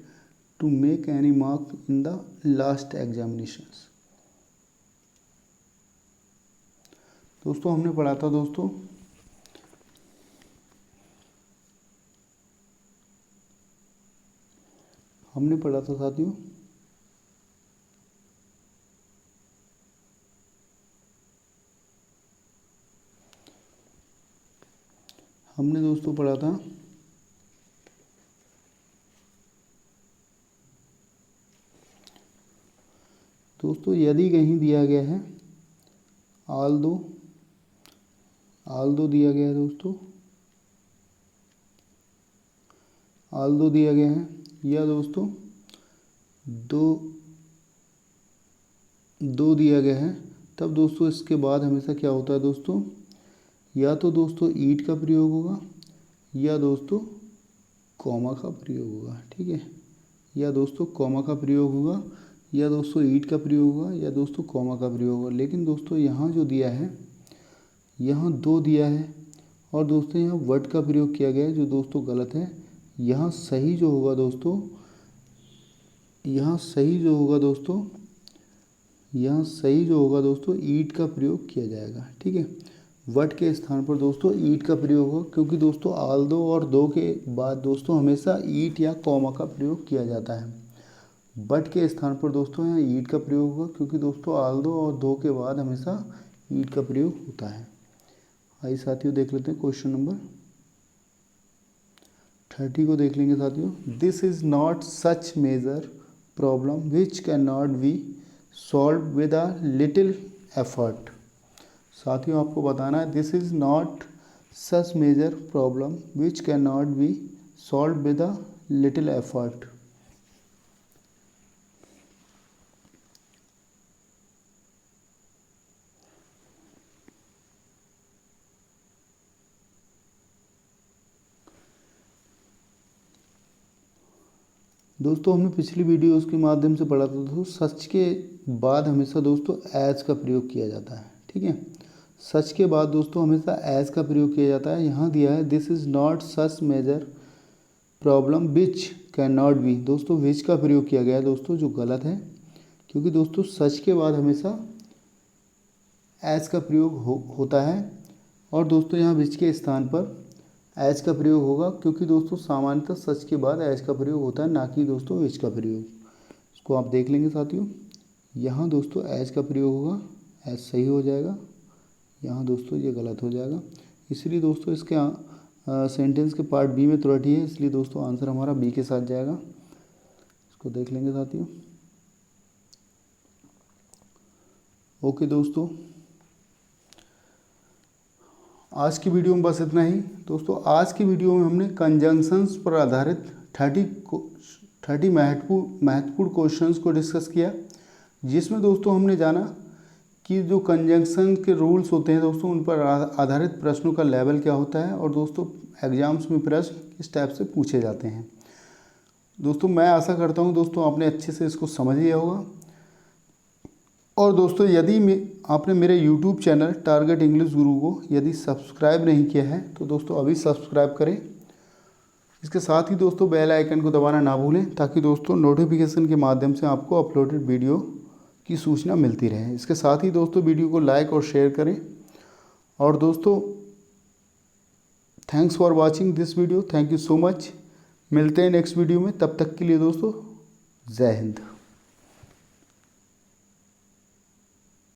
to make any mark in the last examinations. दोस्तों हमने पढ़ा था साथियों हमने दोस्तों पढ़ा था दोस्तों यदि कहीं दिया गया है आल दो दिया गया है दोस्तों, आल दो दिया गया है, या दोस्तों दो दिया गया है, तब दोस्तों इसके बाद हमेशा क्या होता है दोस्तों, या तो दोस्तों ईट का प्रयोग होगा या दोस्तों कॉमा का प्रयोग होगा। ठीक है, या दोस्तों कॉमा का प्रयोग होगा या दोस्तों ईट का प्रयोग होगा या दोस्तों कॉमा का प्रयोग होगा। लेकिन दोस्तों यहाँ जो दिया है, यहाँ दो दिया है और दोस्तों यहाँ वर्ड का प्रयोग किया गया है, जो दोस्तों गलत है। यहाँ सही जो होगा दोस्तों, यहाँ सही जो होगा दोस्तों ईट का प्रयोग किया जाएगा। ठीक है, वर्ड के स्थान पर दोस्तों ईट का प्रयोग होगा, क्योंकि दोस्तों आल दो और दो के बाद दोस्तों हमेशा ईट या कॉमा का प्रयोग किया जाता है। बट के स्थान पर दोस्तों यहाँ ईट का प्रयोग होगा, क्योंकि दोस्तों आल दो और दो के बाद हमेशा ईट का प्रयोग होता है। आइए साथियों देख लेते हैं क्वेश्चन नंबर 30 को देख लेंगे साथियों। This is not such major problem which can not be solve with a little effort. साथियों आपको बताना है, this is not such major problem which can not be solve with a little effort. दोस्तों हमने पिछली वीडियोस के माध्यम से पढ़ा था दोस्तों, सच के बाद हमेशा दोस्तों एज का प्रयोग किया जाता है। ठीक है, सच के बाद दोस्तों हमेशा एज का प्रयोग किया जाता है। यहाँ दिया है this is not such major problem which can not be, दोस्तों विच का प्रयोग किया गया है दोस्तों, जो गलत है, क्योंकि दोस्तों सच के बाद हमेशा एज का प्रयोग होता है और दोस्तों यहाँ विच के स्थान पर एज का प्रयोग होगा, क्योंकि दोस्तों सामान्यतः सच के बाद एज का प्रयोग होता है, ना कि दोस्तों विच का प्रयोग। इसको आप देख लेंगे साथियों। यहाँ दोस्तों एज का प्रयोग होगा, एज सही हो जाएगा, यहाँ दोस्तों ये गलत हो जाएगा। इसलिए दोस्तों इसके सेंटेंस के पार्ट बी में त्रुटि है, इसलिए दोस्तों आंसर हमारा बी के साथ जाएगा। इसको देख लेंगे साथियों। ओके दोस्तों, आज की वीडियो में बस इतना ही दोस्तों। आज की वीडियो में हमने कंजंक्शंस पर आधारित 30 महत्वपूर्ण क्वेश्चंस को डिस्कस किया, जिसमें दोस्तों हमने जाना कि जो कंजंक्शन के रूल्स होते हैं दोस्तों, उन पर आधारित प्रश्नों का लेवल क्या होता है और दोस्तों एग्जाम्स में प्रश्न किस टाइप से पूछे जाते हैं। दोस्तों मैं आशा करता हूँ दोस्तों आपने अच्छे से इसको समझ लिया होगा। और दोस्तों यदि आपने मेरे YouTube चैनल टारगेट इंग्लिश गुरु को यदि सब्सक्राइब नहीं किया है तो दोस्तों अभी सब्सक्राइब करें। इसके साथ ही दोस्तों बेल आइकन को दबाना ना भूलें, ताकि दोस्तों नोटिफिकेशन के माध्यम से आपको अपलोडेड वीडियो की सूचना मिलती रहे। इसके साथ ही दोस्तों वीडियो को लाइक और शेयर करें। और दोस्तों thanks for watching this video, thank you so much. मिलते हैं नेक्स्ट वीडियो में, तब तक के लिए दोस्तों जय हिंद।